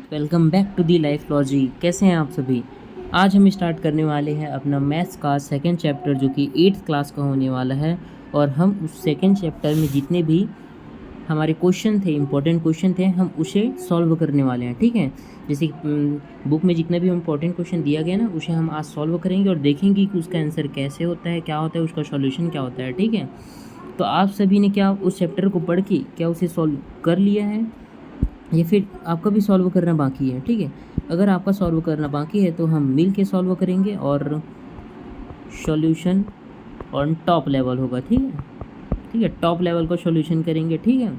Welcome back to the life logic. कैसे हैं आप सभी। आज हम स्टार्ट करने वाले हैं अपना मैथ्स का सेकंड चैप्टर जो कि 8th क्लास का होने वाला है। और हम उस सेकंड चैप्टर में जितने भी हमारे क्वेश्चन थे, इंपॉर्टेंट क्वेश्चन थे, हम उसे सॉल्व करने वाले हैं। ठीक है, जैसे बुक में जितना भी इंपॉर्टेंट क्वेश्चन दिया गया ना, उसे हम आज सॉल्व करेंगे और देखेंगे कि उसका आंसर कैसे होता है, क्या होता है, उसका सॉल्यूशन क्या होता है। ठीक है, तो आप सभी ने क्या उस चैप्टर को पढ़ के क्या उसे सॉल्व कर लिया है या फिर आपका भी सॉल्व करना बाकी है। ठीक है, अगर आपका सॉल्व करना बाकी है तो हम मिल के सॉल्व करेंगे और सॉल्यूशन ऑन टॉप लेवल होगा। ठीक है, ठीक है, टॉप लेवल का सॉल्यूशन करेंगे। ठीक है,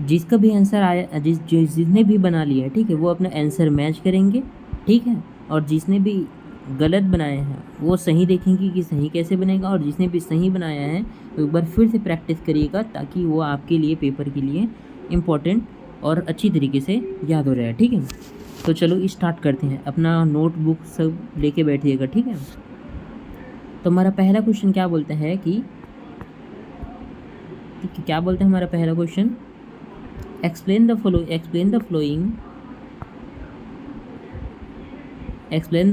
जिसका भी आंसर आया, जिसने भी बना लिया है, ठीक है, वो अपना आंसर मैच करेंगे। ठीक है, और जिसने भी गलत बनाया है वो सही देखेंगे कि सही कैसे बनेगा, और जिसने भी सही बनाया है तो एक बार फिर से प्रैक्टिस करिएगा ताकि वो आपके लिए पेपर के लिए इम्पोर्टेंट और अच्छी तरीके से याद हो जाए। ठीक है, तो चलो स्टार्ट करते हैं। अपना नोटबुक सब लेके बैठिएगा। ठीक है, तो हमारा पहला क्वेश्चन क्या बोलता है कि क्या बोलते हैं हमारा पहला question, explain the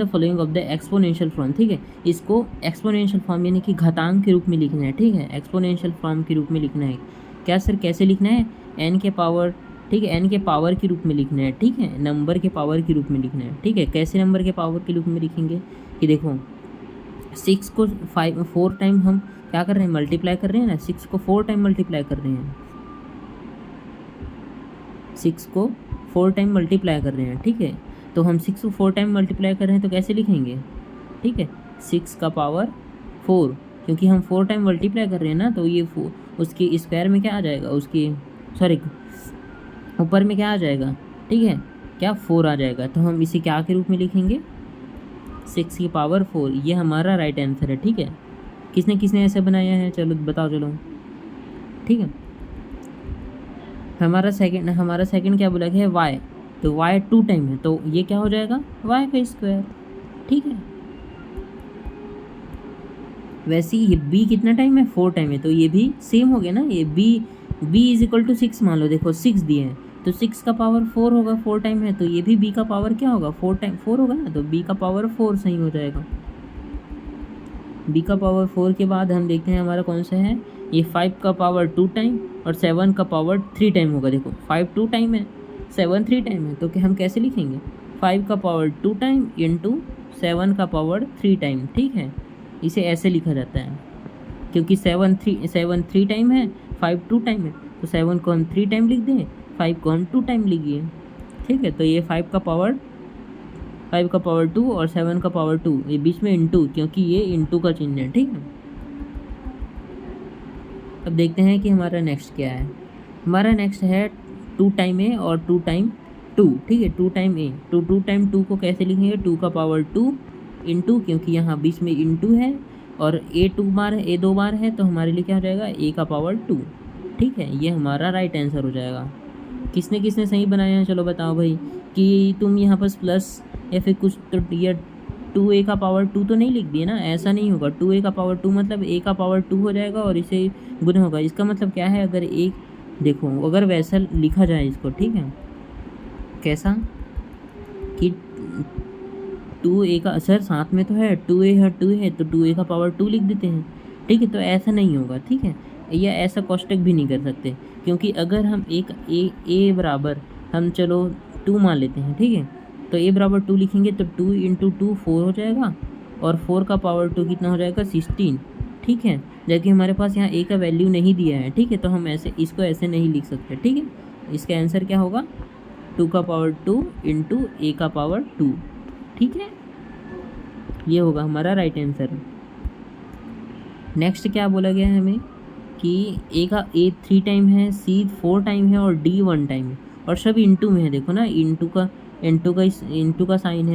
following of the exponential form. ठीक है, इसको एक्सपोनेंशियल फॉर्म यानी कि घातांक के रूप में लिखना है। ठीक है, एक्सपोनेंशियल फॉर्म के रूप में लिखना है। क्या सर, कैसे लिखना है? एन के पावर, ठीक है, एन के पावर के रूप में लिखना है। ठीक है, नंबर के पावर के रूप में लिखना है। ठीक है, कैसे नंबर के पावर के रूप में लिखेंगे कि देखो 6 को 4 टाइम हम क्या कर रहे हैं, मल्टीप्लाई कर रहे हैं ना, 6 को 4 टाइम मल्टीप्लाई कर रहे हैं, 6 को 4 टाइम मल्टीप्लाई कर रहे हैं। ठीक है, तो हम 6 को 4 टाइम मल्टीप्लाई कर रहे हैं तो कैसे लिखेंगे? ठीक है, 6 का पावर 4, क्योंकि हम 4 टाइम मल्टीप्लाई कर रहे हैं ना, तो ये उसके स्क्वायर में क्या आ जाएगा, उसकी सॉरी ऊपर में क्या आ जाएगा? ठीक है, क्या 4 आ जाएगा। तो हम इसे क्या के रूप में लिखेंगे? 6 की पावर 4। ये हमारा राइट आंसर है। ठीक है, किसने किसने ऐसे बनाया है, चलो बताओ चलो। ठीक है, हमारा सेकंड क्या बोला गया है? वाई। तो वाई 2 टाइम है तो ये क्या हो जाएगा? वाई का स्क्वायर। ठीक है, वैसे ही ये बी कितना टाइम है? 4 टाइम है, तो ये भी सेम हो गया ना। ये बी इज इक्वल टू 6 मान लो। देखो 6 दिए हैं तो 6 का पावर 4 होगा, 4 टाइम है, तो ये भी बी का पावर क्या होगा? 4 टाइम 4 होगा ना, तो बी का पावर 4 सही हो जाएगा। बी का पावर 4 के बाद हम देखते हैं हमारा कौन सा है, ये 5 का पावर 2 टाइम और 7 का पावर 3 टाइम होगा। देखो 5 2 टाइम है, 7 3 टाइम है, तो कि हम कैसे लिखेंगे? 5 का पावर 2 टाइम इंटू 7 का पावर 3 टाइम। ठीक है, इसे ऐसे लिखा जाता है क्योंकि 7 3 टाइम है, 5 2 टाइम है, तो 7 को हम 3 टाइम लिख दें, 5 को हम 2 टाइम लिखिए। ठीक है, तो ये 5 का पावर 2 और 7 का पावर 2, ये बीच में इंटू, क्योंकि ये इंटू का चिन्ह है। ठीक है, अब देखते हैं कि हमारा नेक्स्ट क्या है। हमारा नेक्स्ट है 2 टाइम ए और 2 टाइम 2। ठीक है, 2 टाइम ए, 2 टाइम 2 को कैसे लिखेंगे? 2 का पावर 2 इंटू, क्योंकि यहाँ बीच में इंटू है और ए 2 बार है, ए 2 बार है, तो हमारे लिए क्या हो जाएगा? ए का पावर 2। ठीक है, ये हमारा राइट आंसर हो जाएगा। किसने किसने सही बनाया है, चलो बताओ भाई। कि तुम यहाँ पर प्लस या फिर कुछ तो ये 2a का पावर 2 तो नहीं लिख दिए ना, ऐसा नहीं होगा। 2a का पावर 2 मतलब a का पावर 2 हो जाएगा और इसे गुना होगा। इसका मतलब क्या है, अगर एक देखो, अगर वैसा लिखा जाए इसको, ठीक है, कैसा कि 2a का सर साथ में तो है, 2a है, 2 है, तो 2a का पावर 2 लिख देते हैं। ठीक है, तो ऐसा नहीं होगा। ठीक है, या ऐसा कोष्टक भी नहीं कर सकते, क्योंकि अगर हम एक ए बराबर हम चलो 2 मान लेते हैं। ठीक है, तो ए बराबर 2 लिखेंगे तो 2 इंटू 2 4 हो जाएगा, और 4 का पावर 2 कितना हो जाएगा? 16। ठीक है, जबकि हमारे पास यहाँ ए का वैल्यू नहीं दिया है। ठीक है, तो हम ऐसे इसको ऐसे नहीं लिख सकते। ठीक है, इसका आंसर क्या होगा? 2 का पावर 2 इंटू ए का पावर 2। ठीक है, ये होगा हमारा राइट आंसर। नेक्स्ट क्या बोला गया है हमें कि ए 3 टाइम है, सी 4 टाइम है और डी 1 टाइम है, और सब इंटू में है। देखो ना, इंटू का साइन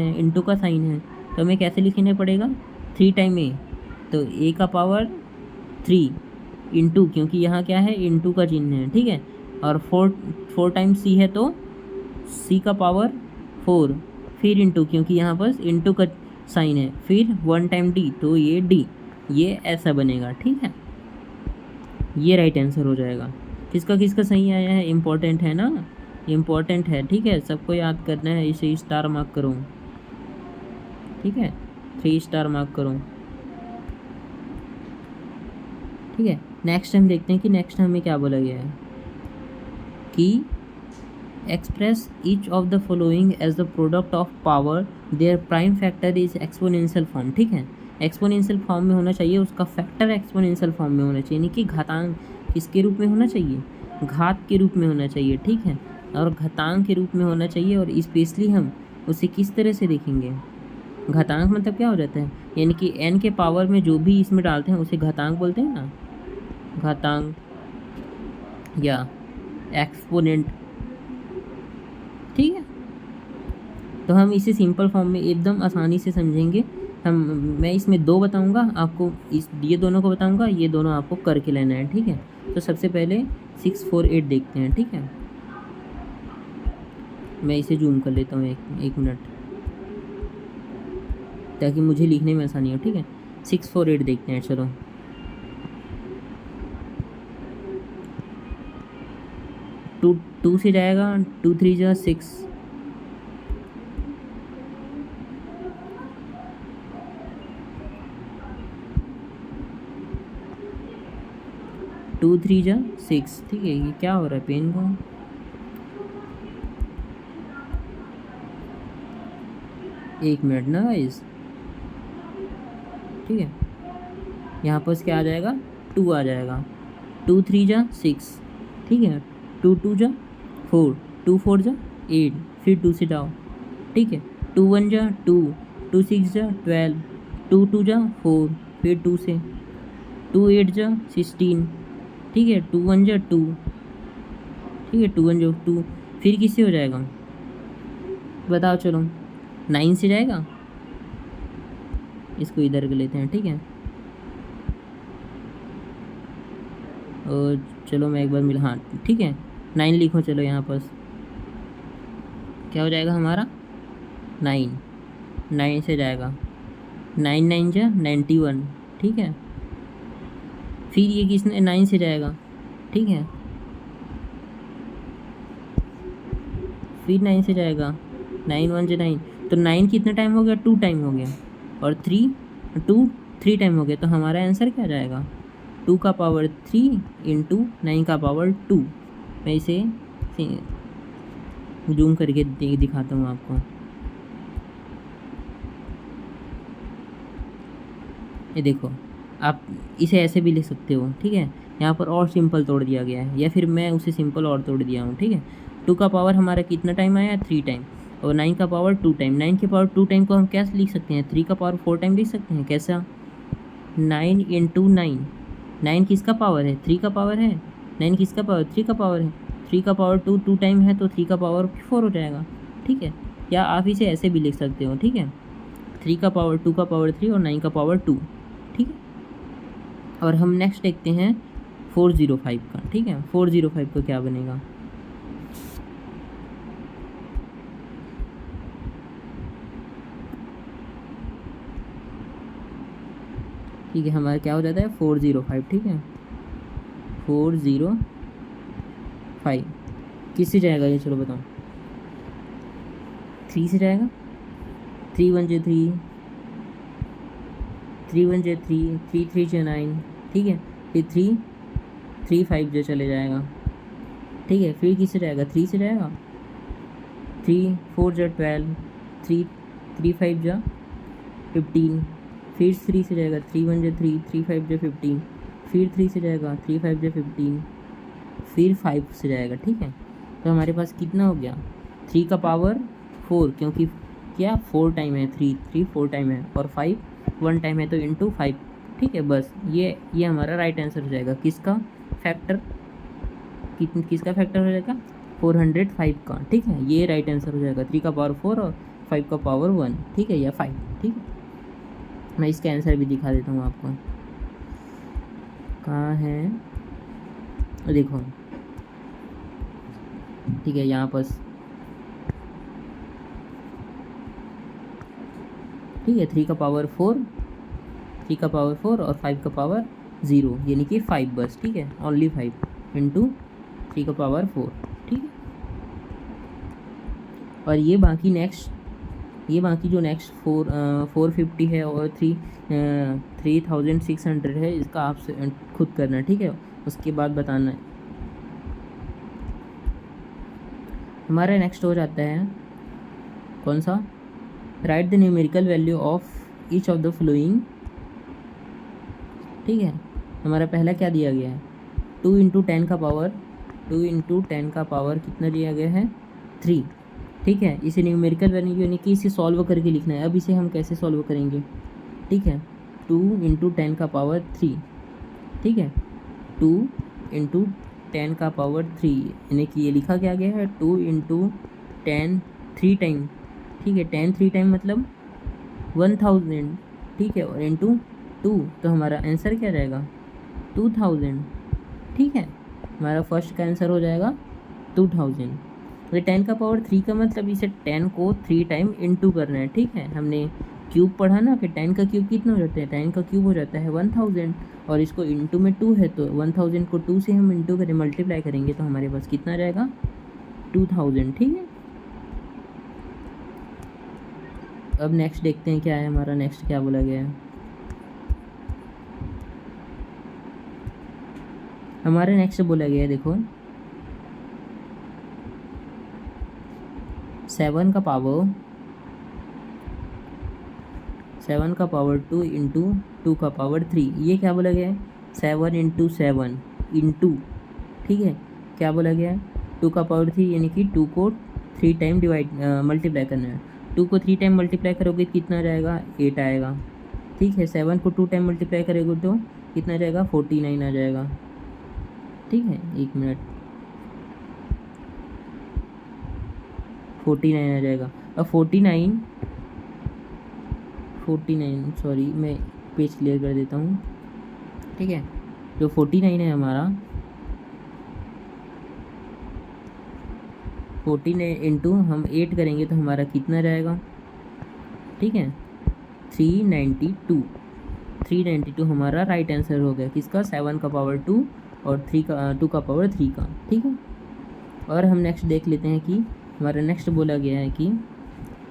है, तो हमें कैसे लिखना पड़ेगा? 3 टाइम ए, तो ए का पावर 3 इंटू, क्योंकि यहाँ क्या है? इंटू का चिन्ह है। ठीक है, और 4 टाइम सी है तो सी का पावर 4, फिर इंटू, क्योंकि यहाँ पर इंटू का साइन है, फिर 1 टाइम डी, तो ये डी, ये ऐसा बनेगा। ठीक है, ये राइट आंसर हो जाएगा। किसका किसका सही आया है, इम्पोर्टेंट है ना। इम्पोर्टेंट है, ठीक है, सबको याद करना है, इसे स्टार मार्क करो, ठीक है, 3 स्टार मार्क करो, ठीक है। नेक्स्ट हम देखते हैं कि नेक्स्ट हमें क्या बोला गया है कि express each of the following as the product of power their prime factor is exponential form, ठीक है। एक्सपोनेंशियल फॉर्म में होना चाहिए, उसका फैक्टर एक्सपोनेंशियल फॉर्म में होना चाहिए, यानी कि घातांक किसके रूप में होना चाहिए, घात के रूप में होना चाहिए, ठीक है, और घातांक के रूप में होना चाहिए। और स्पेशली हम उसे किस तरह से देखेंगे, घातांक मतलब क्या हो जाता है, यानी कि n के पावर में जो भी इसमें डालते हैं उसे घातांक बोलते हैं ना, घातांक या एक्सपोनेंट, ठीक है। तो हम इसे सिंपल फॉर्म में एकदम आसानी से समझेंगे। मैं इसमें 2 बताऊंगा आपको, ये दोनों को बताऊंगा, ये दोनों आपको करके लेना है, ठीक है। तो सबसे पहले 6 4 8 देखते हैं, ठीक है। मैं इसे जूम कर लेता हूँ एक मिनट, ताकि मुझे लिखने में आसानी हो, ठीक है। 6 4 8 देखते हैं, चलो। टू से जाएगा, 2 3 जा 6, 2 3 जा 6, ठीक है। ये क्या हो रहा है पेन को, एक मिनट ना गाइस, ठीक है। यहाँ पर क्या आ जाएगा, 2 आ जाएगा, 2 3 जा 6, ठीक है, 2 2 जा 4, 2 4 जा 8, फिर 2 से जाओ, ठीक है, 2 1 जा 2, 2 6 जा 12, 2 2 जा 4, फिर 2 से, 2 8 जा 16, ठीक है, 2 1 जा 2, ठीक है, 2 1 जा 2, फिर किससे हो जाएगा बताओ, चलो 9 से जाएगा, इसको इधर कर लेते हैं, ठीक है। और चलो मैं एक बार मिला, हाँ ठीक है, 9 लिखो, चलो यहाँ पर क्या हो जाएगा हमारा 9 से जाएगा, 9 9 जा 91, ठीक है। फिर ये किसने 9 से जाएगा, ठीक है, फिर 9 से जाएगा, 9 1 जा 9, तो 9 कितना टाइम हो गया, 2 टाइम हो गया, और 3 टाइम हो गया, तो हमारा आंसर क्या जाएगा 2 का पावर 3 इंटू 9 का पावर 2। मैं इसे जूम करके दिखाता हूँ आपको, ये देखो, आप इसे ऐसे भी लिख सकते हो, ठीक है। यहाँ पर और सिंपल तोड़ दिया गया है, या फिर मैं उसे सिंपल और तोड़ दिया हूँ, ठीक है। 2 का पावर हमारा कितना टाइम आया, 3 टाइम, और 9 का पावर 2 टाइम। 9 के पावर 2 टाइम को हम कैसे लिख सकते हैं, 3 का पावर 4 टाइम लिख सकते हैं, कैसा, 9 इंटू 9, 9 किसका पावर है, 3 का पावर है, 9 किसका पावर, 3 का पावर है, 3 का पावर 2 टाइम है, तो 3 का पावर 4 हो जाएगा, ठीक है। या आप इसे ऐसे भी लिख सकते हो, ठीक है, 3 का पावर 2 का पावर 3 और 9 का पावर 2, ठीक है। और हम नेक्स्ट देखते हैं 405 का, ठीक है। 405 का क्या बनेगा, ठीक है, हमारा क्या हो जाता है 405, ठीक है, 405 किससे जाएगा ये, चलो बताओ, 3 से जाएगा, 3 1 जा 3, 3 1 जा 3, 3 3 जा 9, ठीक है, फिर 3 5 जो चले जाएगा, ठीक है। फिर किससे जाएगा, 3 से जाएगा, 3 4 जा 12, 3 3 5 जा 15, फिर 3 से जाएगा, 3 1 जा 3, 3 5 जा 15, फिर 3 से जाएगा, 3 5 जा 15, फिर 5 से जाएगा, ठीक है। तो हमारे पास कितना हो गया, 3 का पावर 4, क्योंकि क्या 4 टाइम है, 3 4 टाइम है, और 5 1 टाइम है, तो इंटू 5, ठीक है। बस ये हमारा राइट आंसर हो जाएगा, किसका फैक्टर, किसका फैक्टर हो जाएगा 405 का, ठीक है। ये राइट आंसर हो जाएगा, 3 का पावर 4 और 5 का पावर 1, ठीक है, या 5, ठीक है। मैं इसका आंसर भी दिखा देता हूँ आपको, कहाँ है, देखो, ठीक है, यहाँ पर, ठीक है, 3 का पावर 4, 3 का पावर 4 और 5 का पावर 0, यानी कि 5 बस, ठीक है, ओनली 5 इंटू 3 का पावर 4, ठीक है। और ये बाकी जो नेक्स्ट 450 है और 3600 है, इसका आप खुद करना, ठीक है, उसके बाद बताना है। हमारा नेक्स्ट हो जाता है कौन सा, right the numerical value of each of the flowing, ठीक है। हमारा पहला क्या दिया गया है, 2 इंटू 10 का पावर, 2 इंटू 10 का पावर कितना दिया गया है, 3, ठीक है। इसे न्यूमेरिकल वैल्यू यानी कि इसे सॉल्व करके लिखना है। अब इसे हम कैसे सॉल्व करेंगे, ठीक है, 2 इंटू 10 का पावर 3, ठीक है, 2 इंटू 10 का पावर 3, यानी कि ये लिखा क्या गया है 2 इंटू 10 3 टाइम, ठीक है, 10 3 टाइम मतलब 1000, ठीक है, और इंटू 2, तो हमारा आंसर क्या रहेगा 2000, ठीक है। हमारा फर्स्ट का आंसर हो जाएगा 2000। तो 10 का पावर 3 का मतलब इसे 10 को 3 टाइम इंटू करना है, ठीक है। हमने क्यूब पढ़ा ना कि 10 का क्यूब कितना हो जाता है, 10 का क्यूब हो जाता है 1000, और इसको इंटू में 2 है, तो 1000 को 2 से हम इंटू करें, मल्टीप्लाई करेंगे, तो हमारे पास कितना रहेगा 2000, ठीक है। अब नेक्स्ट देखते हैं क्या है हमारा, नेक्स्ट क्या बोला गया है। हमारे नेक्स्ट बोला गया है, देखो 7 का पावर 2 इंटू 2 का पावर 3, ये क्या बोला गया है 7 इंटू 7 इंटू, ठीक है, क्या बोला गया है 2 का पावर 3, यानी कि 2 को 3 टाइम मल्टीप्लाई करना है। 2 को 3 टाइम मल्टीप्लाई करोगे कितना जाएगा 8 आएगा, ठीक है। 7 को 2 टाइम मल्टीप्लाई करोगे तो कितना जाएगा 49 आ जाएगा, ठीक है। 1 मिनट, 49 आ जाएगा। अब 49 सॉरी, मैं पेज क्लियर कर देता हूँ, ठीक है। जो 49 है हमारा, 49 इंटू हम 8 करेंगे तो हमारा कितना जाएगा, ठीक है 392 हमारा राइट आंसर हो गया किसका, 7 का पावर 2 और 2 का पावर 3 का, ठीक है। और हम नेक्स्ट देख लेते हैं कि हमारा नेक्स्ट बोला गया है कि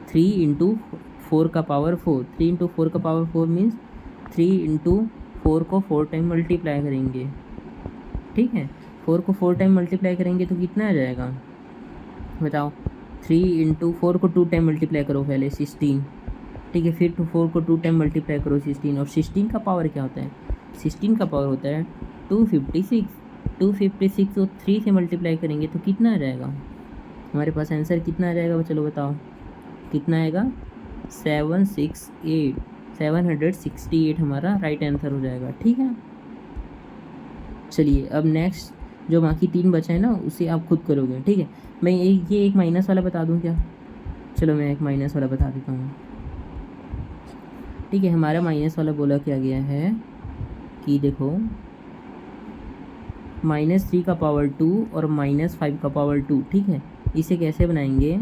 3 इंटू 4 का पावर 4, 3 इंटू 4 का पावर 4 मीन्स 3 इंटू 4 को 4 टाइम मल्टीप्लाई करेंगे, ठीक है। 4 को 4 टाइम मल्टीप्लाई करेंगे तो कितना आ जाएगा बताओ, 3 इंटू 4 को 2 टाइम मल्टीप्लाई करो पहले 16, ठीक है, फिर 4 को 2 टाइम मल्टीप्लाई करो 16, और 16 का पावर क्या होता है, 16 का पावर होता है 256, 256 को 3 से मल्टीप्लाई करेंगे तो कितना आ जाएगा, हमारे पास आंसर कितना आ जाएगा, चलो बताओ कितना आएगा 768 हमारा राइट आंसर हो जाएगा, ठीक है। चलिए अब नेक्स्ट जो बाकी 3 बचा है ना उसे आप खुद करोगे, ठीक है। मैं ये एक माइनस वाला बता दूं क्या, चलो मैं एक माइनस वाला बता देता हूँ, ठीक है। हमारा माइनस वाला बोला क्या गया है कि देखो -3 का पावर 2 और -5 का पावर 2, ठीक है। इसे कैसे बनाएंगे,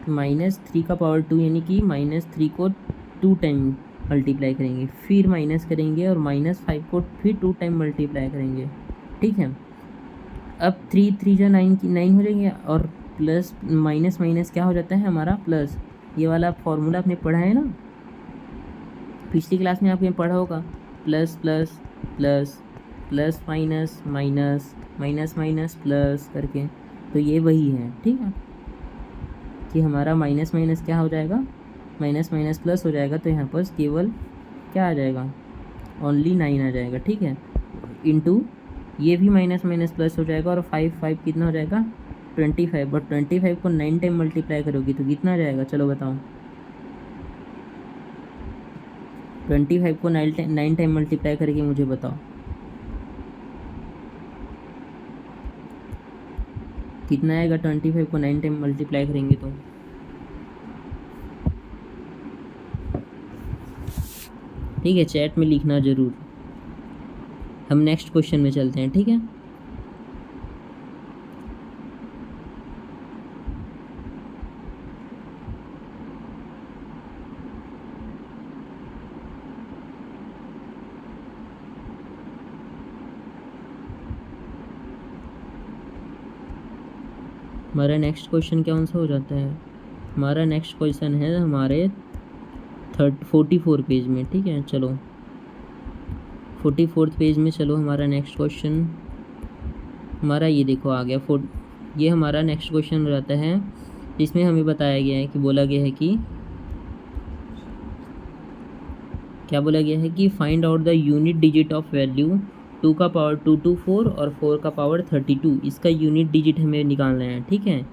-3 का पावर 2 यानी कि -3 को 2 टाइम मल्टीप्लाई करेंगे, फिर माइनस करेंगे, और -5 को फिर 2 टाइम मल्टीप्लाई करेंगे, ठीक है। अब 3 3 जो 9 हो जाएंगे, और प्लस माइनस माइनस क्या हो जाता है हमारा प्लस, ये वाला फॉर्मूला आपने पढ़ा है ना पिछली क्लास में, आपने पढ़ा होगा, plus plus plus plus minus minus minus minus plus करके, तो ये वही है, ठीक है, कि हमारा माइनस माइनस क्या हो जाएगा, माइनस माइनस प्लस हो जाएगा, तो यहाँ पर केवल क्या आ जाएगा ओनली 9 आ जाएगा, ठीक है। इंटू ये भी माइनस माइनस प्लस हो जाएगा, और 5 कितना हो जाएगा 25, बट 25 को 9 टाइम मल्टीप्लाई करोगी तो कितना आ जाएगा, चलो बताओ 25 को 9 टाइम मल्टीप्लाई करके मुझे बताओ कितना आएगा, 25 को 9 टाइम मल्टीप्लाई करेंगे तो, ठीक है, चैट में लिखना ज़रूर। हम नेक्स्ट क्वेश्चन में चलते हैं, ठीक है। हमारा नेक्स्ट क्वेश्चन कौन सा हो जाता है? हमारा नेक्स्ट क्वेश्चन है हमारे 44 पेज में, ठीक है। चलो 44 पेज में चलो, हमारा नेक्स्ट क्वेश्चन हमारा ये देखो आ गया। ये हमारा नेक्स्ट क्वेश्चन हो जाता है, जिसमें हमें बताया गया है कि बोला गया है कि क्या बोला गया है कि find out the unit digit of value 2 का पावर 224 और 4 का पावर 32। इसका यूनिट डिजिट हमें निकालना है, ठीक है।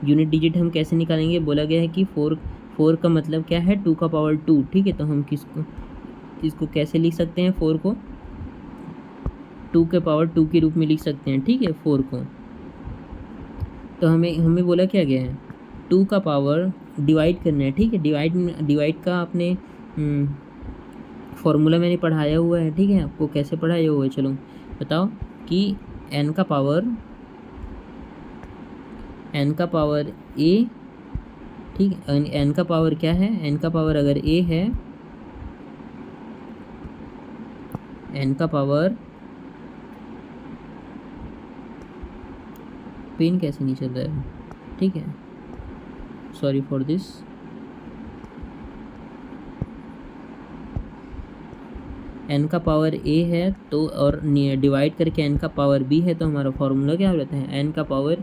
यूनिट डिजिट हम कैसे निकालेंगे? बोला गया है कि 4 का मतलब क्या है? 2 का पावर 2, ठीक है। तो हम इसको कैसे लिख सकते हैं? 4 को 2 के पावर 2 के रूप में लिख सकते हैं, ठीक है, 4 को। तो हमें बोला क्या गया है? 2 का पावर डिवाइड करना है, ठीक है। डिवाइड का आपने फॉर्मूला मैंने पढ़ाया हुआ है, ठीक है। आपको कैसे पढ़ाया हुआ है, चलो बताओ कि n का पावर a, ठीक है। n का पावर क्या है? n का पावर अगर a है, n का पावर, पेन कैसे नहीं चल रहा है, ठीक है, सॉरी फॉर दिस। n का पावर a है तो और डिवाइड करके n का पावर b है, तो हमारा फॉर्मूला क्या हो जाता है? n का पावर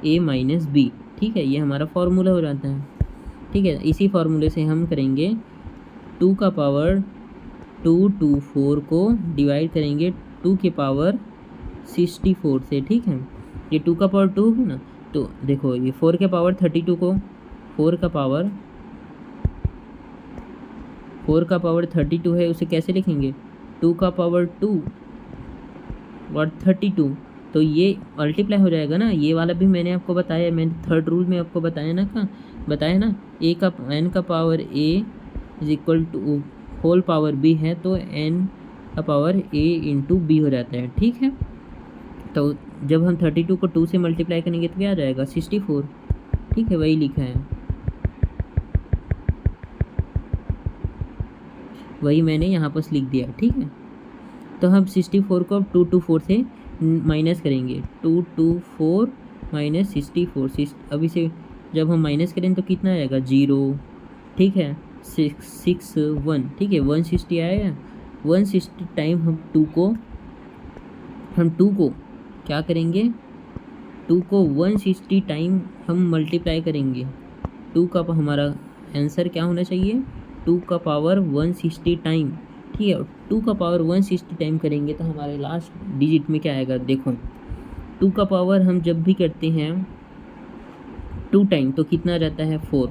a माइनस b, ठीक है। ये हमारा फॉर्मूला हो जाता है, ठीक है। इसी फार्मूले से हम करेंगे 2 का पावर 224 को डिवाइड करेंगे 2 के पावर 64 से, ठीक है। ये 2 का पावर 2 है ना, तो देखो ये 4 के पावर 32 को 4 का पावर 32 है, उसे कैसे लिखेंगे? 2 का पावर 2 और 32, तो ये मल्टीप्लाई हो जाएगा ना। ये वाला भी मैंने आपको बताया, मैंने थर्ड रूल में आपको बताया ना, n का power a is equal to whole power b है, तो n का पावर a इंटू b हो जाता है, ठीक है। तो जब हम 32 को 2 से मल्टीप्लाई करेंगे तो क्या आ जाएगा? 64, ठीक है, वही लिखा है, वही मैंने यहाँ पर लिख दिया, ठीक है। तो हम 64 को 224 से माइनस करेंगे, 224 माइनस 64। अब इसे जब हम माइनस करें तो कितना आएगा? 0, ठीक है, 661, ठीक है, 160 आएगा। 160 टाइम हम 2 को क्या करेंगे? 2 को 160 टाइम हम मल्टीप्लाई करेंगे। 2 का हमारा आंसर क्या होना चाहिए? 2 का पावर 160 टाइम, ठीक है। 2 का पावर 160 टाइम करेंगे तो हमारे लास्ट डिजिट में क्या आएगा? देखो 2 का पावर हम जब भी करते हैं 2 टाइम तो कितना आ जाता है? 4।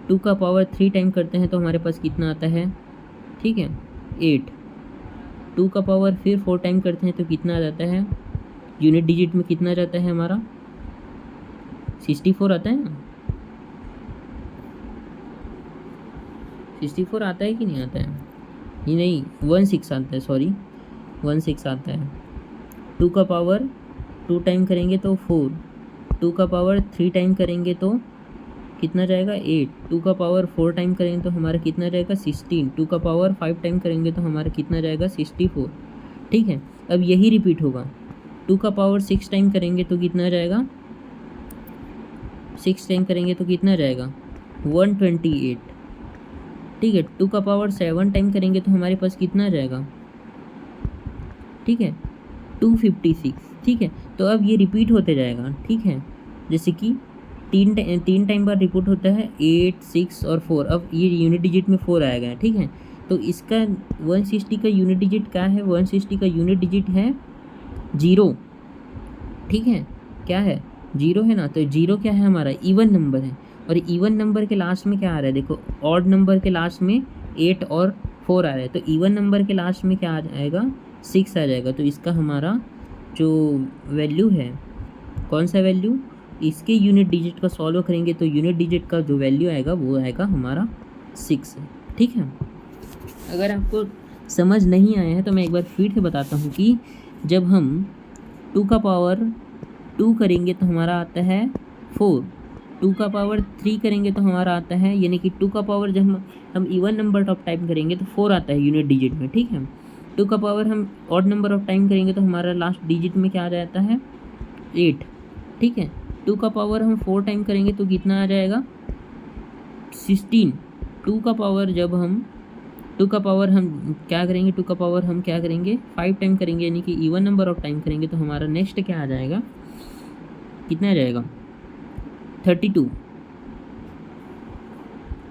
2 का पावर 3 टाइम करते हैं तो हमारे पास कितना आता है? ठीक है, 8। 2 का पावर फिर 4 टाइम करते हैं तो कितना आ जाता है? यूनिट डिजिट में कितना जाता है हमारा? 64 आता है ना? 64 आता है कि नहीं आता है? ये नहीं, 16 आता है, सॉरी 16 आता है। 2 का पावर 2 टाइम करेंगे तो 4, 2 का पावर 3 टाइम करेंगे तो कितना जाएगा? 8। 2 का पावर 4 टाइम करेंगे तो हमारा कितना जाएगा? 16। 2 का पावर 5 टाइम करेंगे तो हमारा कितना जाएगा? 64, ठीक है। अब यही रिपीट होगा। 2 का पावर 6 टाइम करेंगे तो कितना जाएगा? 6 टाइम करेंगे तो कितना जाएगा? 128, ठीक है। 2 का पावर 7 टाइम करेंगे तो हमारे पास कितना जाएगा? ठीक है, 256, ठीक है। तो अब ये रिपीट होते जाएगा, ठीक है। जैसे कि 3 टाइम बार रिपीट होता है, 8, 6 और 4। अब ये यूनिट डिजिट में 4 आएगा, ठीक है। तो इसका 160 का यूनिट डिजिट क्या है? 160 का यूनिट डिजिट है 0, ठीक है। क्या है? 0 है ना। तो 0 क्या है हमारा? इवन नंबर है, और इवन नंबर के लास्ट में क्या आ रहा है? देखो ऑड नंबर के लास्ट में 8 और 4 आ रहा है, तो इवन नंबर के लास्ट में क्या आ जाएगा? 6 आ जाएगा। तो इसका हमारा जो वैल्यू है, कौन सा वैल्यू? इसके यूनिट डिजिट का सॉल्व करेंगे तो यूनिट डिजिट का जो वैल्यू आएगा वो आएगा हमारा 6, ठीक है। अगर आपको समझ नहीं आया है तो मैं एक बार फिर से बताता हूँ कि जब हम 2 का पावर 2 करेंगे तो हमारा आता है 4, 2 का पावर 3 करेंगे तो हमारा आता है, यानी कि 2 का पावर जब हम इवन नंबर ऑफ टाइम करेंगे तो 4 आता है यूनिट डिजिट में, ठीक है। 2 का पावर हम ऑड नंबर ऑफ टाइम करेंगे तो हमारा लास्ट डिजिट में क्या आ जाता है? 8, ठीक है। टू का पावर हम 4 टाइम करेंगे तो कितना आ जाएगा 16। टू का पावर हम क्या करेंगे, टू का पावर हम क्या करेंगे 5 टाइम करेंगे, यानी कि इवन नंबर ऑफ टाइम करेंगे, तो हमारा नेक्स्ट क्या आ जाएगा, कितना आ जाएगा 32।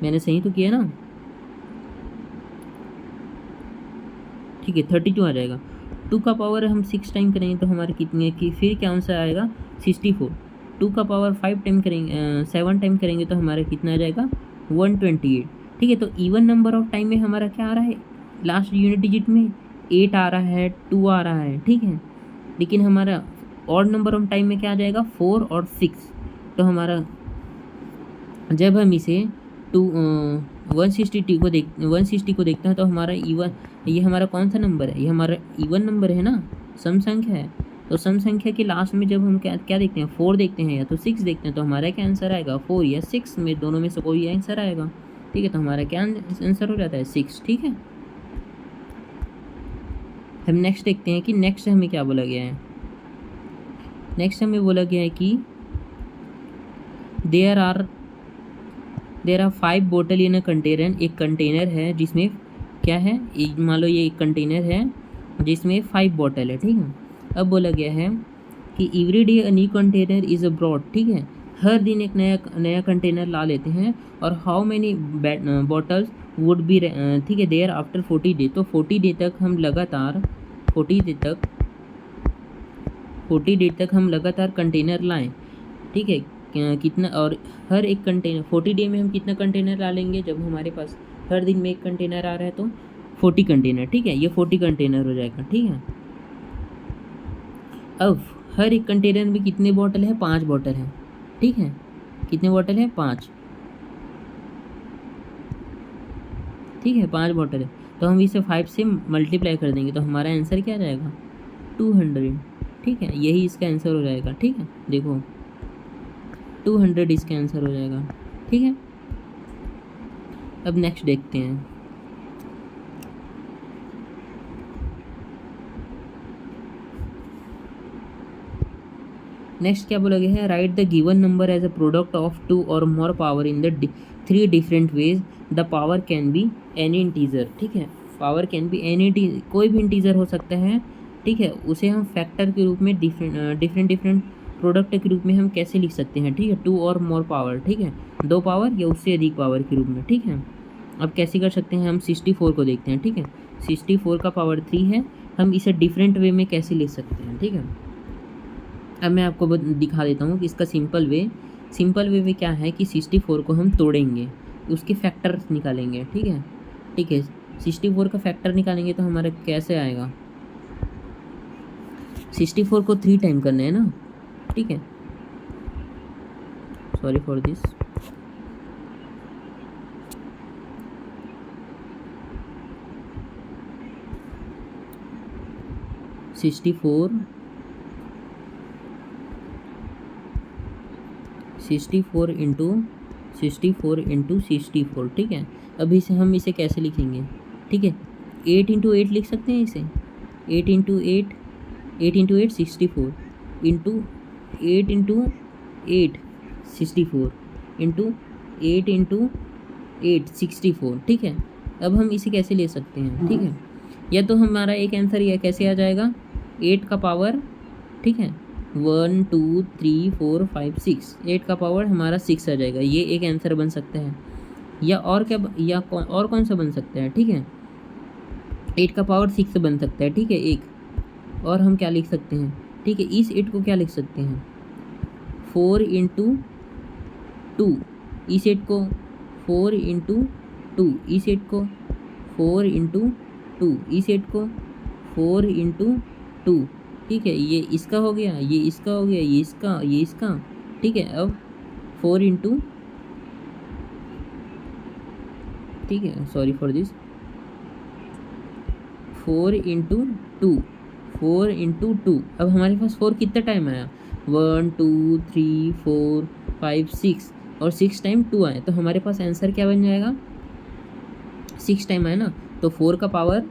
मैंने सही तो किया ना, ठीक है 32 आ जाएगा। टू का पावर हम 6 टाइम करेंगे तो हमारे कितने की फिर क्या आंसर आएगा 64। टू का पावर 5 टाइम करेंगे 7 टाइम करेंगे तो हमारा कितना आ जाएगा 128। ठीक है, तो इवन नंबर ऑफ टाइम में हमारा क्या आ रहा है, लास्ट यूनिट डिजिट में 8 आ रहा है, 2 आ रहा है, ठीक है। लेकिन हमारा ऑड नंबर ऑफ टाइम में क्या आ जाएगा 4 और 6। तो हमारा जब हम इसे 160 को देखते हैं तो हमारा इवन, ये हमारा कौन सा नंबर है, ये हमारा इवन नंबर है ना, सम संख्या है। तो सम संख्या के लास्ट में जब हम क्या देखते हैं 4 देखते हैं या तो 6 देखते हैं, तो हमारा क्या आंसर आएगा 4 या 6 में दोनों में से कोई आंसर आएगा। ठीक है, तो हमारा क्या आंसर हो जाता है 6। ठीक है, हम नेक्स्ट देखते हैं कि नेक्स्ट हमें क्या बोला गया है। नेक्स्ट हमें बोला गया है कि देयर आर 5 बोतल इन अ कंटेनर। एक कंटेनर है जिसमें क्या है, मान लो ये एक कंटेनर है जिसमें 5 बोतल है। ठीक है, अब बोला गया है कि every day a new container is abroad. ठीक है, हर दिन एक नया कंटेनर ला लेते हैं, और how many bottles would be, ठीक है, देयर आफ्टर 40 डे। तो 40 डे तक हम लगातार 40 डे तक हम लगातार कंटेनर लाएं। ठीक है, कितना, और हर एक कंटेनर 40 डे में हम कितना कंटेनर ला लेंगे, जब हमारे पास हर दिन में एक कंटेनर आ रहा है तो 40 कंटेनर। ठीक है, ये 40 कंटेनर हो जाएगा। ठीक है, अब हर एक कंटेनर में कितने बॉटल है, 5 बॉटल है। ठीक है, कितने बॉटल है 5। ठीक है, 5 बॉटल है, तो हम इसे 5 से मल्टीप्लाई कर देंगे तो हमारा आंसर क्या आ जाएगा 200। ठीक है, यही इसका आंसर हो जाएगा। ठीक है, देखो 200 इसका आंसर हो जाएगा। ठीक है, अब नेक्स्ट देखते हैं। नेक्स्ट क्या बोला गया है, right the given number as a product of 2 or more power in the 3 different ways. The power can be any integer. ठीक है, पावर कैन बी एनी, कोई भी इंटीजर हो सकता है। ठीक है, उसे हम फैक्टर के रूप में डिफरेंट प्रोडक्ट के रूप में हम कैसे लिख सकते हैं। ठीक है, 2 और मोर पावर, ठीक है, 2 पावर या उससे अधिक पावर के रूप में। ठीक है, अब कैसे कर सकते हैं, हम 64 को देखते हैं। ठीक है, 64 का पावर 3 है, हम इसे डिफरेंट वे में कैसे लिख सकते हैं। ठीक है, अब मैं आपको दिखा देता हूँ कि इसका सिंपल वे में क्या है कि 64 को हम तोड़ेंगे, उसके फैक्टर निकालेंगे। ठीक है, 64 का फैक्टर निकालेंगे तो हमारा कैसे आएगा, 64 को 3 टाइम करना है ना। ठीक है, sorry for this. Sixty four into 64। ठीक है, अब इसे हम कैसे लिखेंगे। ठीक है, 8 इंटू 8 लिख सकते हैं इसे, 8 into 8 64 into 8 into 8 64 into 8 into 8 64। ठीक है, अब हम इसे कैसे ले सकते हैं। ठीक है, या तो हमारा एक आंसर यह कैसे आ जाएगा 8 का पावर, ठीक है, 1 2 3 4 5 6, 8 का पावर हमारा 6 आ जाएगा। ये एक आंसर बन सकता है, या और क्या, या और कौन सा बन सकता है। ठीक है, 8 का पावर 6 बन सकता है। ठीक है, एक और हम क्या लिख सकते हैं। ठीक है, इस 8 को क्या लिख सकते हैं 4 इंटू 2, इस 8 को 4 इंटू 2, इस 8 को 4 इंटू 2, इस 8 को 4 इंटू 2। ठीक है, ये इसका हो गया, ये इसका हो गया, ये इसका। ठीक है, अब 4 इंटू, ठीक है, sorry for this, 4 into 2, 4 into 2। अब हमारे पास 4 कितना टाइम आया 1 2 3 4 5 6, और 6 टाइम 2 आए, तो हमारे पास आंसर क्या बन जाएगा 6 टाइम आया ना, तो 4 का पावर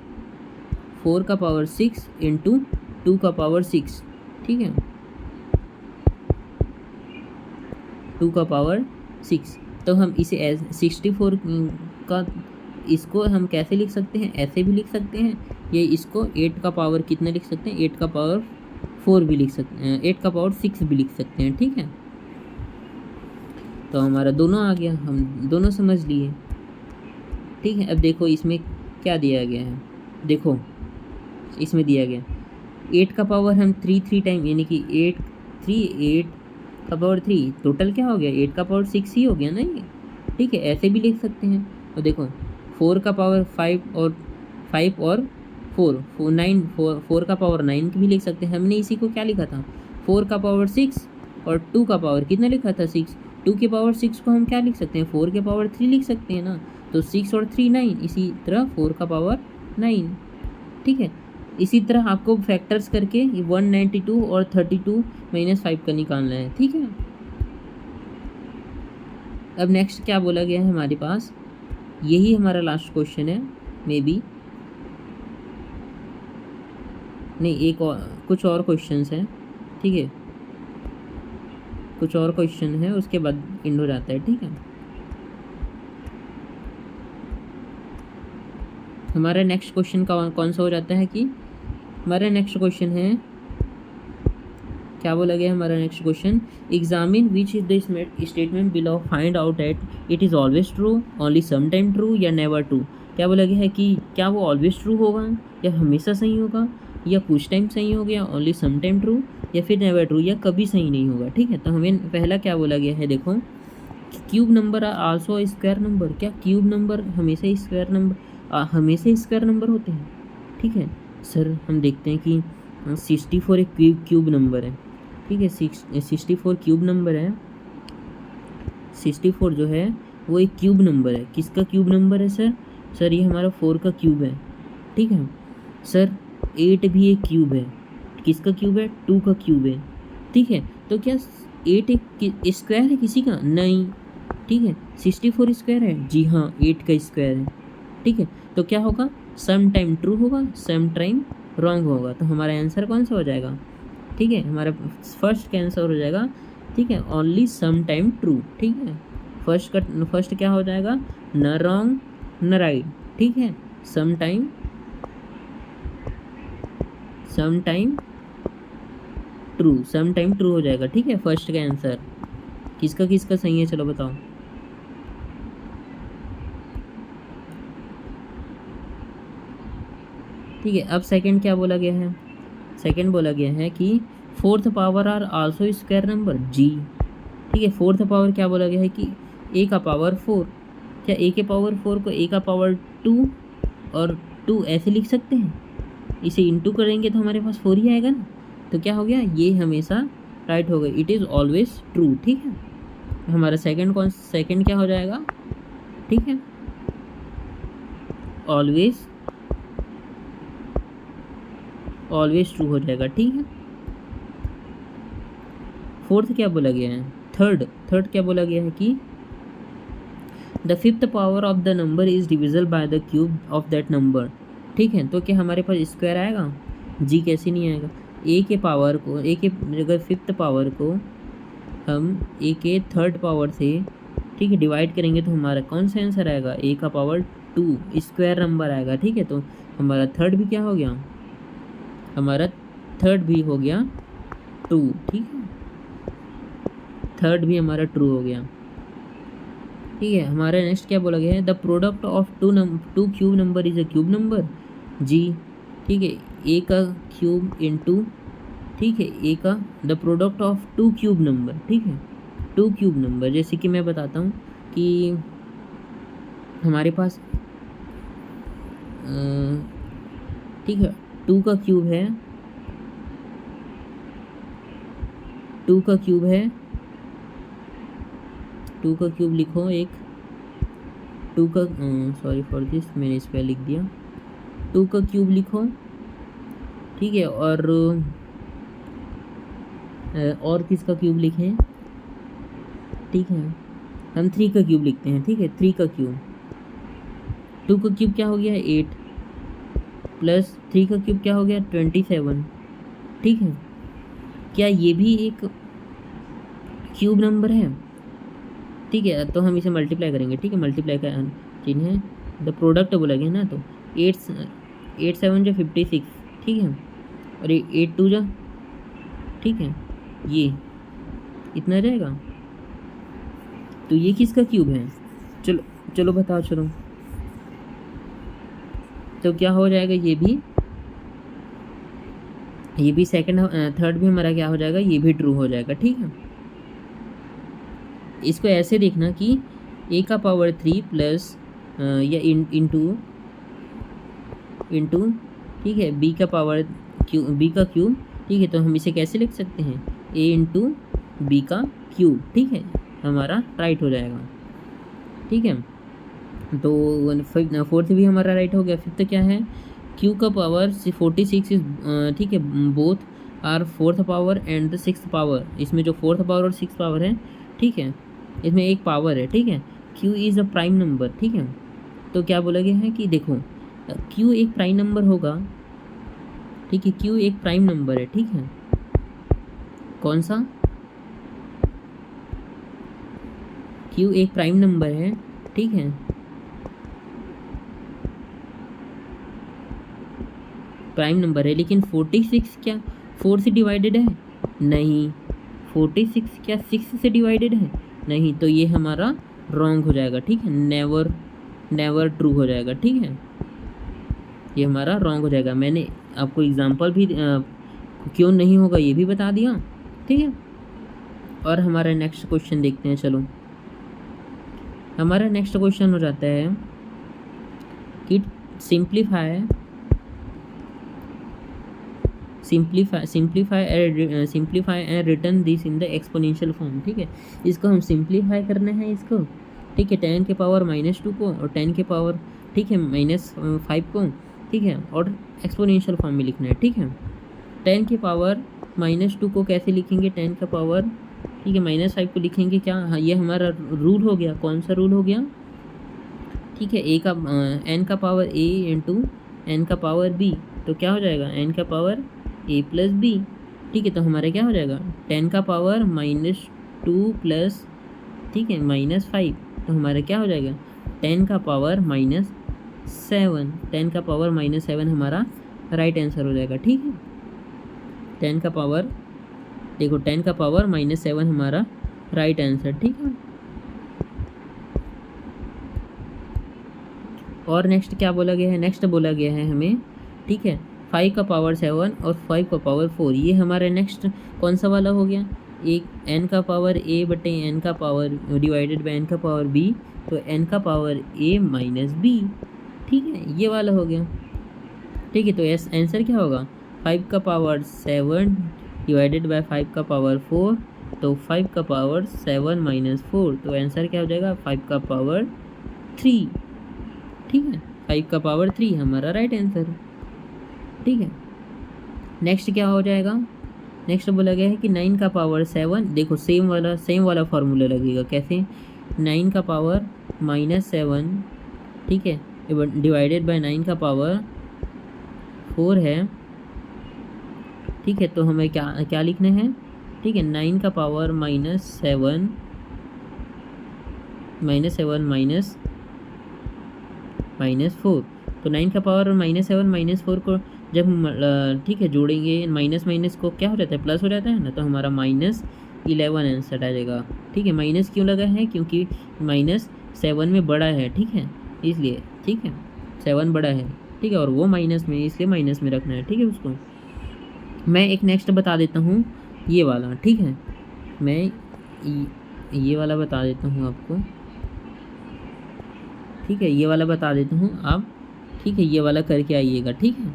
6 इंटू 2 का पावर 6। ठीक है, 2 का पावर 6। तो हम इसे 64 का, इसको हम कैसे लिख सकते हैं, ऐसे भी लिख सकते हैं, ये इसको 8 का पावर कितना लिख सकते हैं, 8 का पावर 4 भी लिख सकते हैं, 8 का पावर 6 भी लिख सकते हैं, ठीक है। तो हमारा दोनों आ गया, हम दोनों समझ लिए, ठीक है। अब देखो इसमें क्या दिया गया है, देखो इसमें दिया गया 8 का पावर हम 3 टाइम, यानी कि 8 का पावर 3, टोटल क्या हो गया, 8 का पावर 6 ही हो गया ना ये, ठीक है। ऐसे भी लिख सकते हैं। तो देखो 4 का पावर 5 और 4 का पावर 9 भी लिख सकते हैं। हमने इसी को क्या लिखा था, 4 का पावर 6 और 2 का पावर कितना लिखा था, 6। 2 के पावर 6 को हम क्या लिख सकते हैं, 4 के पावर 3 लिख सकते हैं ना। तो 6 और 3 9, इसी तरह 4 का पावर 9, ठीक है। इसी तरह आपको फैक्टर्स करके 192 और 32 - 5 का निकालना है, ठीक है। अब नेक्स्ट क्या बोला गया है हमारे पास, यही हमारा लास्ट क्वेश्चन है, मे बी नहीं, एक और कुछ और क्वेश्चंस हैं, ठीक है, कुछ और क्वेश्चन है, उसके बाद एंड हो जाता है, ठीक है। हमारा नेक्स्ट क्वेश्चन का कौन सा हो जाता है कि हमारा नेक्स्ट क्वेश्चन है, क्या बोला गया हमारा next question, examine which is the statement below, find out at it is always true, only some time true या नेवर ट्रू। क्या बोला गया है कि क्या वो ऑलवेज ट्रू होगा, या हमेशा सही होगा, या कुछ टाइम सही होगा, या ओनली सम टाइम ट्रू, या फिर नेवर ट्रू, या कभी सही नहीं होगा, ठीक है। तो हमें पहला क्या बोला गया है, देखो cube number are also square number, क्या क्यूब नंबर हमेशा स्क्वायर नंबर, हमेशा स्क्वायर नंबर होते हैं, ठीक है। सर हम देखते हैं कि 64 एक क्यूब नंबर है, ठीक है, 64 क्यूब नंबर है, 64 जो है वो एक क्यूब नंबर है। किसका क्यूब नंबर है सर, सर ये हमारा 4 का क्यूब है, ठीक है। सर 8 भी एक क्यूब है, किसका क्यूब है, 2 का क्यूब है, ठीक है। तो क्या 8 एक स्क्वायर है किसी का, नहीं, ठीक है। 64 स्क्वायर है, जी हाँ 8 का स्क्वायर है, ठीक है। तो क्या होगा, सम टाइम ट्रू होगा, सम टाइम रॉन्ग होगा। तो हमारा आंसर कौन सा हो जाएगा, ठीक है, हमारा फर्स्ट का आंसर हो जाएगा, ठीक है, ओनली सम टाइम ट्रू, ठीक है। फर्स्ट क्या हो जाएगा, न रॉन्ग न राइट, ठीक है, सम टाइम ट्रू हो जाएगा, ठीक है। फर्स्ट का आंसर किसका किसका सही है, चलो बताओ। ठीक है, अब सेकंड क्या बोला गया है, सेकंड बोला गया है कि fourth power are also square number, जी, ठीक है। फोर्थ पावर क्या बोला गया है कि ए का पावर 4, क्या ए के पावर 4 को ए का पावर 2 और 2 ऐसे लिख सकते हैं, इसे इंटू करेंगे तो हमारे पास 4 ही आएगा ना। तो क्या हो गया, ये हमेशा राइट हो गया, इट इज़ ऑलवेज ट्रू, ठीक है। हमारा सेकंड क्या हो जाएगा, ठीक है, ऑलवेज ट्रू हो जाएगा, ठीक है। फोर्थ क्या बोला गया है, थर्ड क्या बोला गया है कि the fifth power of the number is divisible by the cube of that number, ठीक है। तो क्या हमारे पास स्क्वायर आएगा, जी कैसे नहीं आएगा, ए के पावर को, ए के अगर फिफ्थ पावर को हम ए के थर्ड पावर से, ठीक है, डिवाइड करेंगे तो हमारा कौन सा आंसर आएगा, ए का पावर 2 स्क्वायर नंबर आएगा, ठीक है। तो हमारा थर्ड भी क्या हो गया, हमारा थर्ड भी हो गया 2, ठीक है, थर्ड भी हमारा ट्रू हो गया, ठीक है। हमारा नेक्स्ट क्या बोला गया है, the product of two cube number is a cube number, जी, ठीक है, ए का क्यूब इंटू, ठीक है, ए का the product of 2 cube number, ठीक है, 2 क्यूब नंबर, जैसे कि मैं बताता हूँ कि हमारे पास ठीक है 2 का क्यूब है, 2 का क्यूब है, 2 का क्यूब लिखो, एक 2 का, सॉरी फॉर दिस, मैंने इस पर लिख दिया, 2 का क्यूब लिखो, ठीक है। और किसका क्यूब लिखें, ठीक है, हम 3 का क्यूब लिखते हैं, ठीक है, 3 का क्यूब, 2 का क्यूब क्या हो गया 8 प्लस 3 का क्यूब क्या हो गया 27, ठीक है। क्या ये भी एक क्यूब नंबर है, ठीक है, तो हम इसे मल्टीप्लाई करेंगे। ठीक है, मल्टीप्लाई का चिन्ह है, द प्रोडक्ट बोला गया ना, तो 8 7 जो 56, ठीक है, और ये 8 2 जो, ठीक है, ये इतना रहेगा। तो ये किसका क्यूब है? चलो चलो बताओ, चलो। तो क्या हो जाएगा, ये भी सेकंड थर्ड भी हमारा क्या हो जाएगा, ये भी ट्रू हो जाएगा। ठीक है, इसको ऐसे देखना कि a का पावर 3 प्लस या इंटू, ठीक है, b का पावर b का क्यूब। ठीक है, तो हम इसे कैसे लिख सकते हैं, a इंटू बी का क्यूब। ठीक है, हमारा राइट हो जाएगा। ठीक है, तो फोर्थ भी हमारा राइट हो गया। फिफ्थ क्या है, q का पावर 46 इज, ठीक है, both are fourth power and the six power. इसमें जो फोर्थ पावर और सिक्स पावर है, ठीक है, इसमें एक पावर है। ठीक है, q is a prime number. ठीक है, तो क्या बोला गया है कि देखो, q एक प्राइम नंबर होगा। ठीक है, q एक प्राइम नंबर है। ठीक है, कौन सा, q एक प्राइम नंबर है। ठीक है, प्राइम नंबर है, लेकिन 46 क्या 4 से डिवाइडेड है? नहीं। 46 क्या 6 से डिवाइडेड है? नहीं। तो ये हमारा रॉन्ग हो जाएगा। ठीक है, नेवर ट्रू हो जाएगा। ठीक है, ये हमारा रॉन्ग हो जाएगा। मैंने आपको एग्जांपल भी क्यों नहीं होगा ये भी बता दिया। ठीक है, और हमारा नेक्स्ट क्वेश्चन देखते हैं। चलो, हमारा नेक्स्ट क्वेश्चन हो जाता है कि simplify and return this in the exponential form. ठीक है, इसको हम सिंप्लीफाई करना है इसको। ठीक है, 10 के पावर -2 को और 10 के पावर, ठीक है, -5 को, ठीक है, और एक्सपोनेंशियल फॉर्म में लिखना है। ठीक है, 10 के पावर -2 को कैसे लिखेंगे, 10 का पावर, ठीक है, -5 को लिखेंगे क्या, हाँ, ये हमारा रूल हो गया। कौन सा रूल हो गया? ठीक है, n का पावर a इंटू n का पावर b, तो क्या हो जाएगा, n का पावर a प्लस b। ठीक है, तो हमारा क्या हो जाएगा, 10 का पावर -2 प्लस, ठीक है, -5, तो हमारा क्या हो जाएगा, 10 का पावर -7। 10 का पावर -7 हमारा राइट आंसर हो जाएगा। ठीक है, 10 का पावर, देखो 10 का पावर -7 हमारा राइट आंसर। ठीक है, और नेक्स्ट क्या बोला गया है, नेक्स्ट बोला गया है हमें, ठीक है, 5 का पावर 7 और 5 का पावर 4। ये हमारे नेक्स्ट कौन सा वाला हो गया, एक n का पावर a बटे n का पावर डिवाइडेड बाय n का पावर b, तो n का पावर a माइनस b। ठीक है, ये वाला हो गया। ठीक है, तो आंसर क्या होगा, 5 का पावर 7 डिवाइडेड बाय 5 का पावर 4, तो 5 का पावर 7 माइनस 4, तो आंसर क्या हो जाएगा, 5 का पावर 3। ठीक है, 5 का पावर 3 हमारा राइट आंसर। ठीक है, नेक्स्ट क्या हो जाएगा, नेक्स्ट बोला गया है कि 9 का पावर 7, देखो सेम वाला फार्मूला लगेगा। कैसे, 9 का पावर -7, ठीक है, डिवाइडेड बाय 9 का पावर 4 है। ठीक है, तो हमें क्या लिखना है, ठीक है, 9 का पावर -7 -4, तो 9 का पावर -7 -4 को जब हम ठीक है जोड़ेंगे, माइनस माइनस को क्या हो जाता है, प्लस हो जाता है ना, तो हमारा -11 आंसर आ जाएगा। ठीक है, माइनस क्यों लगा है, क्योंकि -7 में बड़ा है। ठीक है, इसलिए, ठीक है, 7 बड़ा है। ठीक है, और वो माइनस में, इसलिए माइनस में रखना है। ठीक है, उसको मैं एक नेक्स्ट बता देता हूँ, ये वाला। ठीक है, मैं ये वाला बता देता हूँ आपको। ठीक है, ये वाला बता देता हूँ आप, ठीक है, ये वाला करके आइएगा। ठीक है,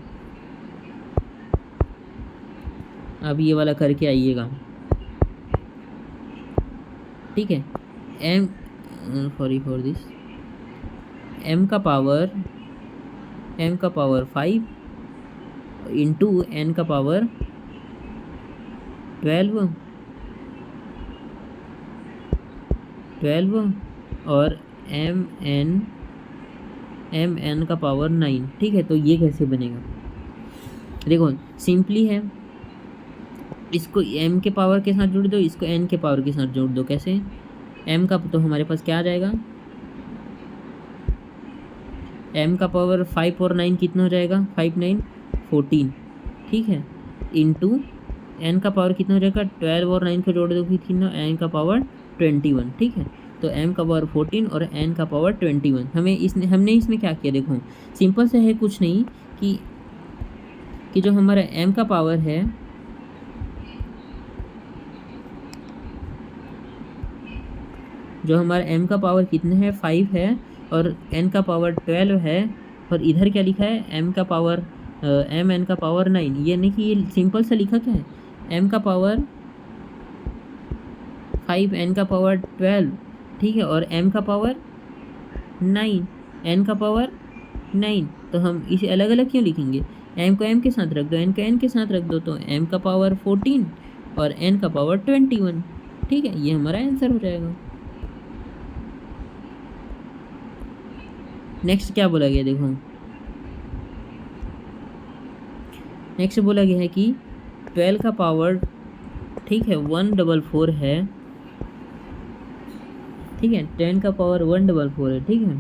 अब ये वाला करके आइएगा। ठीक है, सॉरी फॉर दिस, m का पावर 5 इंटू n का पावर 12 और mn का पावर 9। ठीक है, तो ये कैसे बनेगा, देखो सिंपली है, इसको m के पावर के साथ जोड़ दो, इसको n के पावर के साथ जोड़ दो। कैसे, m का तो हमारे पास क्या आ जाएगा, m का पावर 5 और 9 कितना हो जाएगा, 5 9 14, ठीक है, इंटू n का पावर कितना हो जाएगा, 12 और 9 को जोड़ दो कितना, n का पावर 21, ठीक है। तो m का पावर 14 और n का पावर 21। हमने इसमें क्या किया, देखो सिंपल से है, कुछ नहीं कि जो हमारा m का पावर है, जो हमारा m का पावर कितना है 5 है और n का पावर 12 है, और इधर क्या लिखा है m का पावर n का पावर 9, ये नहीं कि ये सिंपल सा लिखा क्या है, m का पावर 5 n का पावर 12, ठीक है, और m का पावर 9 n का पावर 9। तो हम इसे अलग अलग क्यों लिखेंगे, m को m के साथ रख दो, n को n के साथ रख दो, तो m का पावर 14 और n का पावर 21, ठीक है, ये हमारा आंसर हो जाएगा। नेक्स्ट क्या बोला गया, देखो नेक्स्ट बोला गया है कि 12 का पावर, ठीक है, 144 है, ठीक है, 10 का पावर 144 है, ठीक है।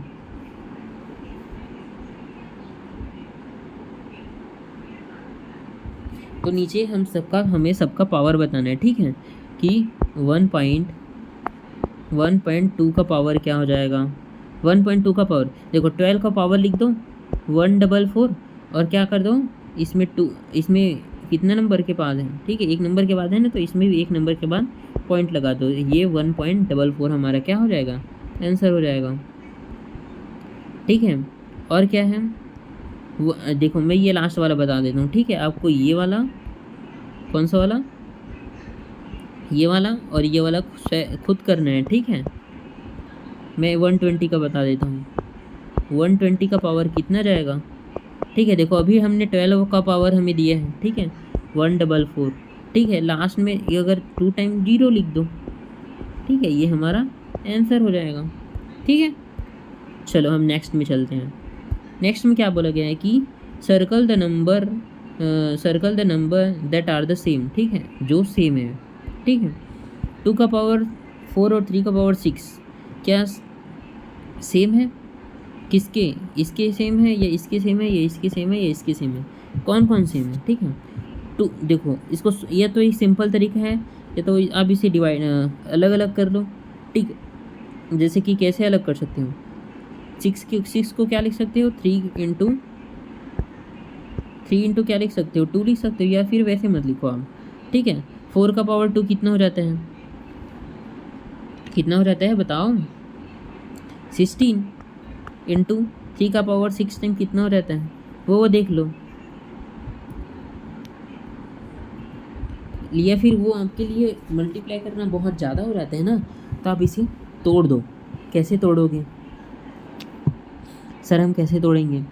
तो नीचे हमें सबका पावर बताना है, ठीक है, कि 1.2 का पावर क्या हो जाएगा, 1.2 का पावर, देखो 12 का पावर लिख दो 144 और क्या कर दो, इसमें 2, इसमें कितना नंबर के बाद है, ठीक है, एक नंबर के बाद है ना, तो इसमें भी एक नंबर के बाद पॉइंट लगा दो, ये 1.44 हमारा क्या हो जाएगा, आंसर हो जाएगा, ठीक है। और क्या है वो, देखो मैं ये लास्ट वाला बता देता हूँ, ठीक है, आपको ये वाला, कौन सा वाला, ये वाला और ये वाला खुद करना है, ठीक है। मैं 120 का बता देता हूँ, 120 का पावर कितना जाएगा, ठीक है, देखो अभी हमने 12 का पावर हमें दिया है, ठीक है, 144, ठीक है, लास्ट में ये अगर 2 टाइम 0 लिख दो, ठीक है, ये हमारा आंसर हो जाएगा, ठीक है। चलो हम नेक्स्ट में चलते हैं। नेक्स्ट में क्या बोला गया है कि circle the number that are the same, ठीक है, जो सेम है, ठीक है। 2 का पावर 4 और 3 का पावर 6 क्या सेम है, किसके, इसके सेम है या इसके सेम है या इसके सेम है या इसके सेम है, कौन कौन सेम है, ठीक है। तो देखो इसको, यह तो एक सिंपल तरीका है, या तो आप इसे डिवाइड अलग अलग कर लो, ठीक है। जैसे कि कैसे अलग कर सकते हो, 6 को क्या लिख सकते हो, 3 इंटू क्या लिख सकते हो, 2 लिख सकते हो, या फिर वैसे मत लिखो आप, ठीक है। 4 का पावर 2 कितना हो जाता है, कितना हो जाता है बताओ, 16 इंटू 3 का पावर 6 टाइम कितना हो जाता है, वो देख लो, या फिर वो आपके लिए मल्टीप्लाई करना बहुत ज़्यादा हो जाता है ना, तो आप इसे तोड़ दो। कैसे तोड़ोगे सर, हम कैसे तोड़ेंगे,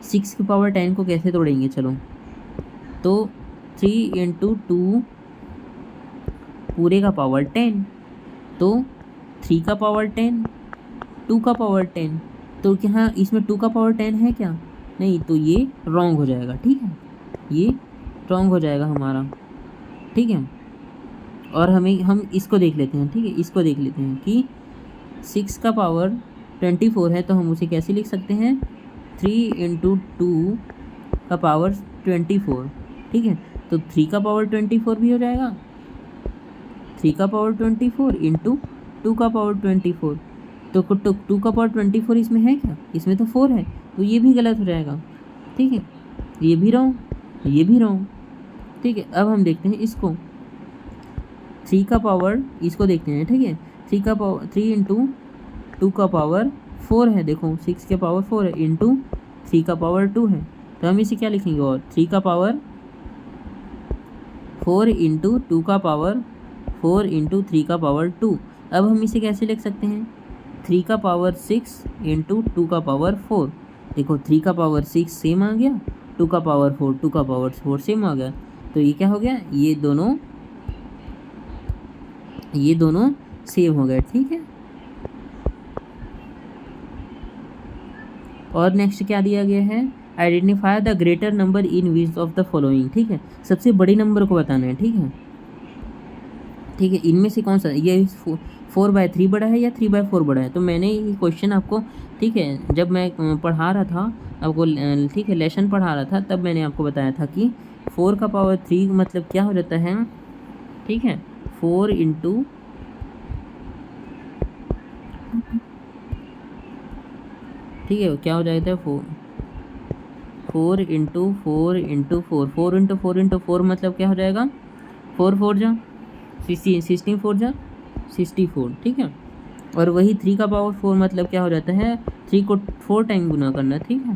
6 की पावर 10 को कैसे तोड़ेंगे, चलो, तो 3 इंटू 2 पूरे का पावर 10, तो 3 का पावर 10, 2 का पावर 10, तो क्या इसमें 2 का पावर 10 है क्या, नहीं, तो ये रॉन्ग हो जाएगा, ठीक है, ये रॉन्ग हो जाएगा हमारा, ठीक है। और हम इसको देख लेते हैं, ठीक है, इसको देख लेते हैं कि 6 का पावर 24 है, तो हम उसे कैसे लिख सकते हैं, 3 इंटू 2 का पावर 24, ठीक है, तो 3 का पावर 24 भी हो जाएगा, 3 का पावर 24 इंटू 2 का पावर 24, तो 2 का पावर 24 इसमें है क्या, इसमें तो 4 है, तो ये भी गलत हो जाएगा, ठीक है, ये भी रॉन्ग, ये भी रॉन्ग, ठीक है। अब हम देखते हैं इसको, 3 का पावर, इसको देखते हैं, ठीक है, 3 का पावर 3 इंटू 2 का पावर 4 है, देखो 6 के पावर 4 है, इंटू 3 का पावर 2 है, तो हम इसे क्या लिखेंगे, और 3 का पावर 4 इंटू 2 का पावर 4 इंटू 3 का पावर 2। अब हम इसे कैसे लिख सकते हैं, 3 का पावर 6 इंटू 2 का पावर 4, देखो 3 का पावर 6 सेम आ गया, 2 का पावर 4 2 का पावर 4 सेम आ गया, तो ये क्या हो गया, ये दोनों सेम हो गए, ठीक है। और नेक्स्ट क्या दिया गया है, identify the greater number in which of the following, ठीक है, सबसे बड़े नंबर को बताना है, ठीक है, ठीक है, इनमें से कौन सा ये 4/3 बड़ा है या 3/4 बड़ा है? तो मैंने ये क्वेश्चन आपको, ठीक है, जब मैं पढ़ा रहा था आपको, ठीक है, लेसन पढ़ा रहा था, तब मैंने आपको बताया था कि 4 का पावर 3 मतलब क्या हो जाता है, ठीक है, 4 इंटू, ठीक है, क्या हो जाता है, 4 इंटू 4 इंटू 4, 4 इंटू 4 इंटू 4 मतलब क्या हो जाएगा, 4 जा 16 जा 64, ठीक है। और वही 3 का पावर 4 मतलब क्या हो जाता है, 3 को 4 टाइम गुना करना, ठीक है।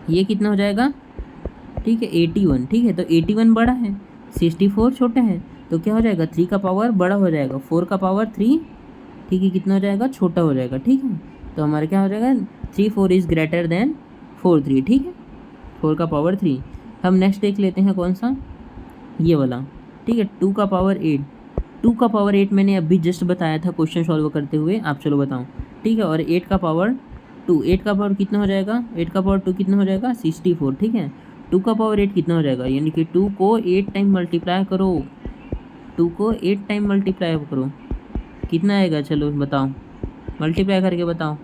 ये कितना हो जाएगा, ठीक है, 81, ठीक है। तो 81 बड़ा है, 64 छोटा है, तो क्या हो जाएगा, 3 का पावर बड़ा हो जाएगा, 4 का पावर 3, ठीक है, कितना हो जाएगा, छोटा हो जाएगा, ठीक है। तो हमारा क्या हो जाएगा, 3 4 इज़ ग्रेटर देन 4 3, ठीक है, 4 का पावर 3। हम नेक्स्ट देख लेते हैं कौन सा, ये वाला, ठीक है, 2 का पावर 8, 2 का पावर 8 मैंने अभी जस्ट बताया था क्वेश्चन सॉल्व करते हुए, आप चलो बताओ, ठीक है। और 8 का पावर 2, 8 का पावर कितना हो जाएगा, 8 का पावर 2 कितना हो जाएगा, 64, ठीक है। 2 का पावर 8 कितना हो जाएगा, यानी कि 2 को 8 टाइम मल्टीप्लाई करो, 2 को 8 टाइम मल्टीप्लाई करो, कितना आएगा, चलो बताओ, मल्टीप्लाई करके बताओ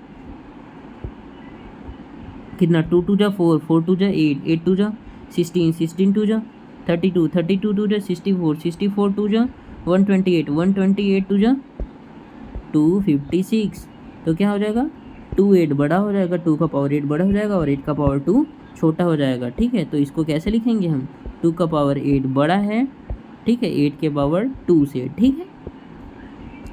कितना, 2 2 जा 4, 4 2 जा 8, 8 2 जा 16, 16 2 जा 32, 32 2 जा 64, 64 2 जा 128, 128 2 जा 256। तो क्या हो जाएगा, 2 8 बड़ा हो जाएगा, 2 का पावर 8 बड़ा हो जाएगा और 8 का पावर 2 छोटा हो जाएगा, ठीक है। तो इसको कैसे लिखेंगे हम, 2 का पावर 8 बड़ा है, ठीक है, 8 के पावर 2 से, ठीक है।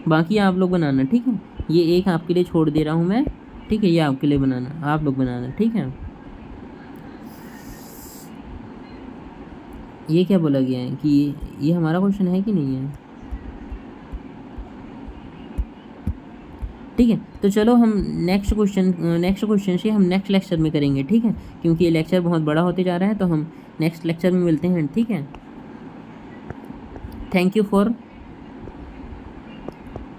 बाकी आप लोग बनाना, ठीक है, ये एक आपके लिए छोड़ दे रहा हूँ मैं, ठीक है, ये आपके लिए बनाना, आप लोग बनाना, ठीक है। ये क्या बोला गया है कि ये हमारा क्वेश्चन है कि नहीं है, ठीक है। तो चलो हम नेक्स्ट क्वेश्चन से हम नेक्स्ट लेक्चर में करेंगे, ठीक है, क्योंकि ये लेक्चर बहुत बड़ा होते जा रहा है, तो हम नेक्स्ट लेक्चर में मिलते हैं, ठीक है। थैंक यू फॉर,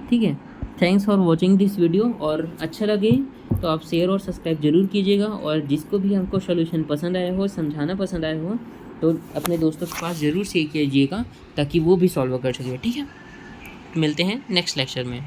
ठीक है, thanks for watching this video. और अच्छा लगे तो आप शेयर और सब्सक्राइब जरूर कीजिएगा, और जिसको भी हमको सोल्यूशन पसंद आया हो, समझाना पसंद आया हो, तो अपने दोस्तों के पास ज़रूर शेयर कीजिएगा ताकि वो भी सॉल्व कर सके, ठीक है। मिलते हैं नेक्स्ट लेक्चर में।